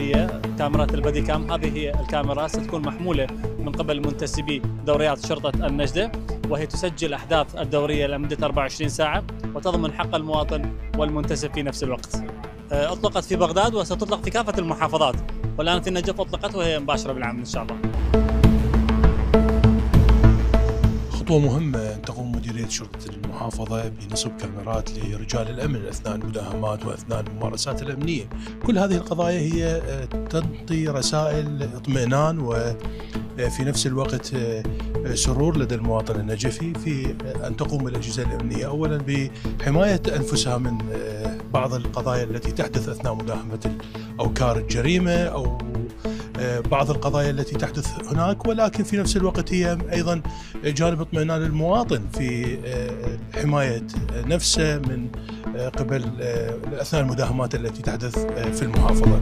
الدولية كاميرات البادي كام. هذه هي الكاميرات ستكون محمولة من قبل منتسبي دوريات شرطة النجدة، وهي تسجل أحداث الدورية لمدة 24 ساعة وتضمن حق المواطن والمنتسب في نفس الوقت. أطلقت في بغداد وستطلق في كافة المحافظات، والآن في النجف أطلقت وهي مباشرة بالعمل إن شاء الله. خطوة مهمة تقوم مديرية شرطة المحافظة بنصب كاميرات لرجال الأمن أثناء المداهمات وأثناء الممارسات الأمنية. كل هذه القضايا هي تنطي رسائل اطمئنان وفي نفس الوقت سرور لدى المواطن النجفي في أن تقوم الأجهزة الأمنية أولا بحماية أنفسها من بعض القضايا التي تحدث أثناء مداهمة أوكار الجريمة أو بعض القضايا التي تحدث هناك، ولكن في نفس الوقت هي أيضا جانب اطمئنان المواطن في حماية نفسه من قبل أثناء المداهمات التي تحدث في المحافظة.